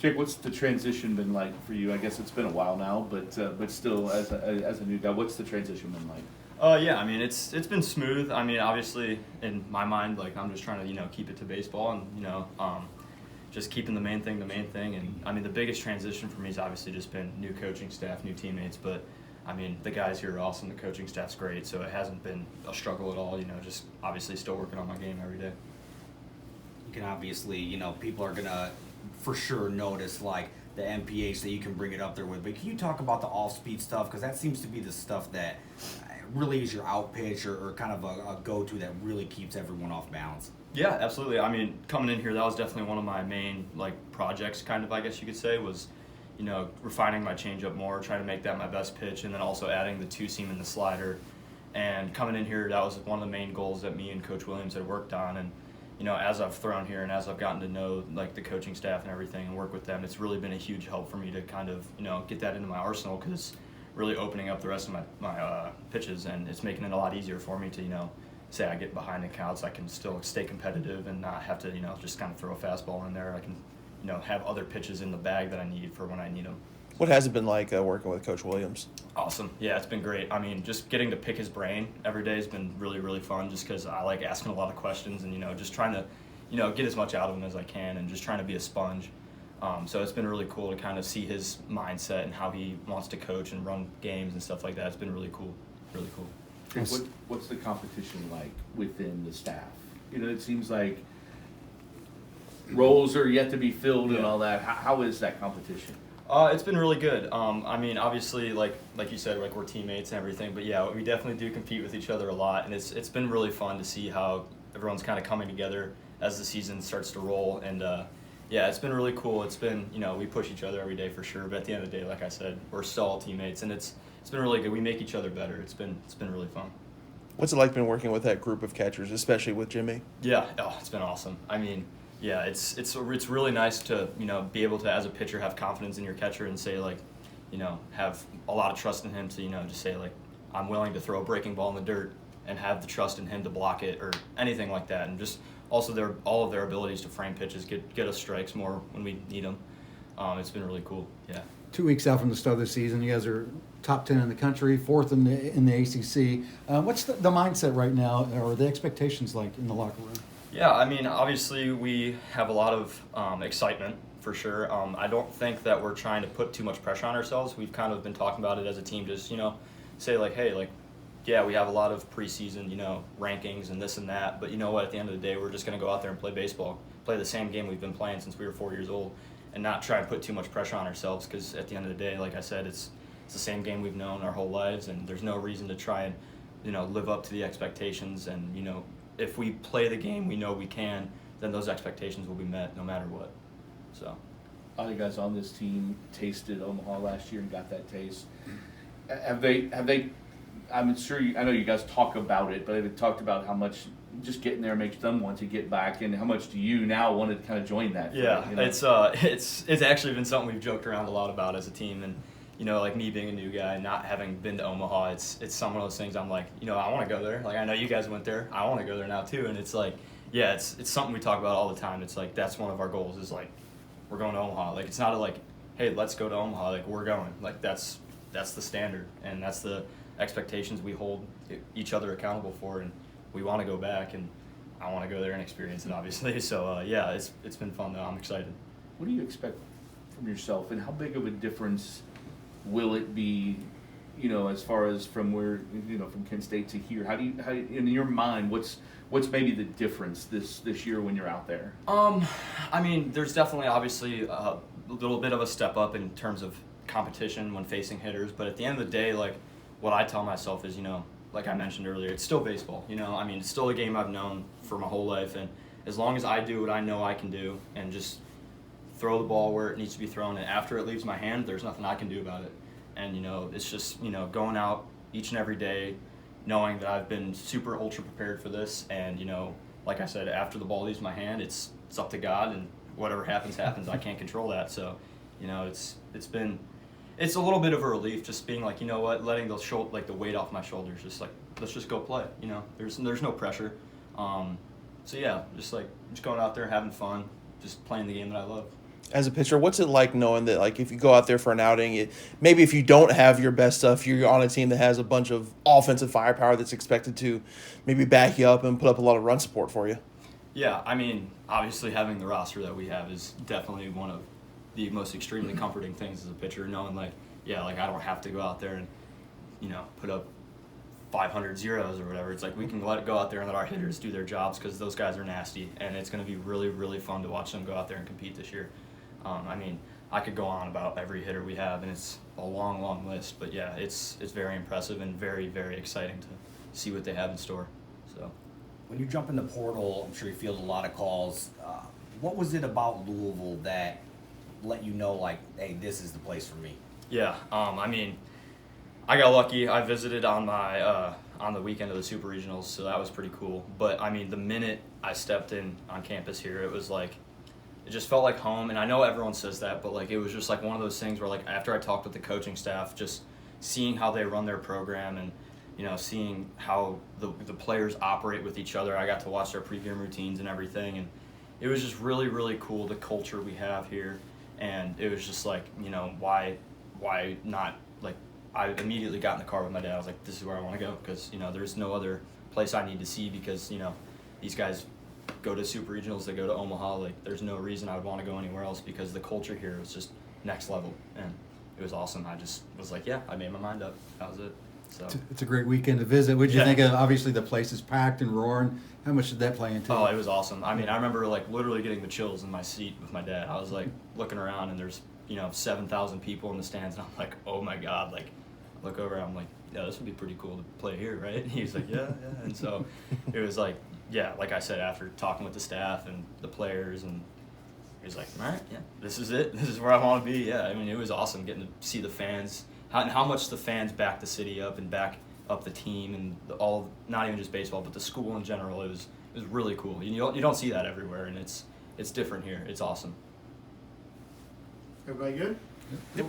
Jake, what's the transition been like for you? I guess it's been a while now, but still, as a new guy, what's the transition been like? Yeah, I mean it's been smooth. I mean, obviously in my mind, like I'm just trying to keep it to baseball and just keeping the main thing. And I mean the biggest transition for me has obviously just been new coaching staff, new teammates. But I mean the guys here are awesome. The coaching staff's great, so it hasn't been a struggle at all. Just obviously still working on my game every day. You can obviously, people are gonna for sure notice like the MPH that you can bring it up there with. But can you talk about the off-speed stuff? Because that seems to be the stuff that really is your out pitch or kind of a go-to that really keeps everyone off balance. Yeah, absolutely. I mean, coming in here, that was definitely one of my main projects, kind of, I guess you could say, was refining my changeup more, trying to make that my best pitch, and then also adding the two-seam and the slider. And coming in here, that was one of the main goals that me and Coach Williams had worked on. And as I've thrown here and as I've gotten to know the coaching staff and everything and work with them, it's really been a huge help for me to kind of get that into my arsenal, because it's really opening up the rest of my pitches, and it's making it a lot easier for me to say I get behind the counts, I can still stay competitive and not have to just kind of throw a fastball in there. I can have other pitches in the bag that I need for when I need them. What has it been like working with Coach Williams? Awesome. Yeah, it's been great. I mean, just getting to pick his brain every day has been really, really fun, just because I like asking a lot of questions and, just trying to, get as much out of him as I can and just trying to be a sponge. So it's been really cool to kind of see his mindset and how he wants to coach and run games and stuff like that. It's been really cool. Really cool. Jake, what's the competition like within the staff? It seems like roles are yet to be filled and all that. How is that competition? It's been really good. I mean, obviously, like you said, we're teammates and everything, but yeah, we definitely do compete with each other a lot, and it's been really fun to see how everyone's kind of coming together as the season starts to roll, and yeah, it's been really cool. It's been, we push each other every day for sure, but at the end of the day, like I said, we're still all teammates, and it's been really good. We make each other better. It's been really fun. What's it like been working with that group of catchers, especially with Jimmy? Yeah, it's been awesome. I mean, yeah, it's really nice to be able to, as a pitcher, have confidence in your catcher and say have a lot of trust in him to just say I'm willing to throw a breaking ball in the dirt and have the trust in him to block it or anything like that, and just also all of their abilities to frame pitches, get us strikes more when we need them. It's been really cool. Yeah. 2 weeks out from the start of the season, you guys are top 10 in the country, 4th in the ACC. What's the mindset right now, or the expectations like in the locker room? Yeah, I mean, obviously we have a lot of excitement for sure. I don't think that we're trying to put too much pressure on ourselves. We've kind of been talking about it as a team, just say hey, yeah, we have a lot of preseason rankings and this and that, but you know what? At the end of the day, we're just going to go out there and play baseball, play the same game we've been playing since we were 4 years old, and not try and put too much pressure on ourselves, because at the end of the day, like I said, it's the same game we've known our whole lives, and there's no reason to try and live up to the expectations. And if we play the game we know we can, then those expectations will be met no matter what. So All you guys on this team tasted Omaha last year and got that taste. Have they? I'm sure I know you guys talk about it, but have they talked about how much just getting there makes them want to get back, and how much do you now want to kind of join that? Yeah, it's actually been something we've joked around a lot about as a team, and like me being a new guy, not having been to Omaha, it's some of those things I'm like, I want to go there. Like I know you guys went there, I want to go there now too, and it's like, yeah, it's something we talk about all the time. It's like that's one of our goals is like we're going to Omaha. Like it's not hey, let's go to Omaha. Like we're going. Like that's the standard, and that's the expectations we hold each other accountable for, and we want to go back, and I want to go there and experience it, obviously. So yeah, it's been fun though. I'm excited. What do you expect from yourself, and how big of a difference will it be? As far as from where from Kent State to here, how in your mind, what's maybe the difference this year when you're out there? I mean, there's definitely obviously a little bit of a step up in terms of competition when facing hitters, but at the end of the day, like what I tell myself is, like I mentioned earlier, it's still baseball. I mean, it's still a game I've known for my whole life, and as long as I do what I know I can do and just throw the ball where it needs to be thrown, and after it leaves my hand, there's nothing I can do about it. And it's just going out each and every day, knowing that I've been super ultra prepared for this, and like I said, after the ball leaves my hand, it's up to God, and whatever happens. I can't control that. So it's a little bit of a relief just being like, what, letting the weight off my shoulders, just like let's just go play. There's no pressure. So yeah, just going out there having fun, just playing the game that I love. As a pitcher, what's it like knowing that, like, if you go out there for an outing, maybe if you don't have your best stuff, you're on a team that has a bunch of offensive firepower that's expected to maybe back you up and put up a lot of run support for you? Yeah, I mean, obviously having the roster that we have is definitely one of the most extremely comforting things as a pitcher, knowing like, yeah, like I don't have to go out there and, put up 500 zeros or whatever. It's like we can let it go out there and let our hitters do their jobs because those guys are nasty, and it's going to be really, really fun to watch them go out there and compete this year. I mean, I could go on about every hitter we have, and it's a long, long list. But yeah, it's very impressive and very, very exciting to see what they have in store. So, When you jump in the portal, I'm sure you field a lot of calls. What was it about Louisville that let you know, like, hey, this is the place for me? yeah, I mean, I got lucky. I visited on my on the weekend of the Super Regionals, so that was pretty cool. But I mean, the minute I stepped in on campus here, it was like. It just felt like home, and I know everyone says that, but like it was just like one of those things where like after I talked with the coaching staff, just seeing how they run their program and seeing how the players operate with each other. I got to watch their pregame routines and everything, and it was just really, really cool, the culture we have here. And it was just like, why not? Like I immediately got in the car with my dad. I was like, this is where I want to go because there's no other place I need to see because these guys go to Super Regionals, they go to Omaha. Like, there's no reason I would want to go anywhere else because the culture here was just next level, and it was awesome. I just was like, yeah, I made my mind up. That was it. So It's a great weekend to visit. What did you Yeah. think of? Obviously, the place is packed and roaring. How much did that play into oh, it? it was awesome. I mean, I remember like literally getting the chills in my seat with my dad. I was like looking around, and there's 7,000 people in the stands, and I'm like, oh my god. Like, I look over, I'm like, yeah, this would be pretty cool to play here, right? And he's like, yeah. And so it was like. Yeah, like I said, after talking with the staff and the players, and he was like, all right, yeah, this is it. This is where I want to be. Yeah, I mean, it was awesome getting to see the fans, how much the fans back the city up and back up the team and not even just baseball, but the school in general. It was really cool. You don't see that everywhere, and it's different here. It's awesome. Everybody good? Yep.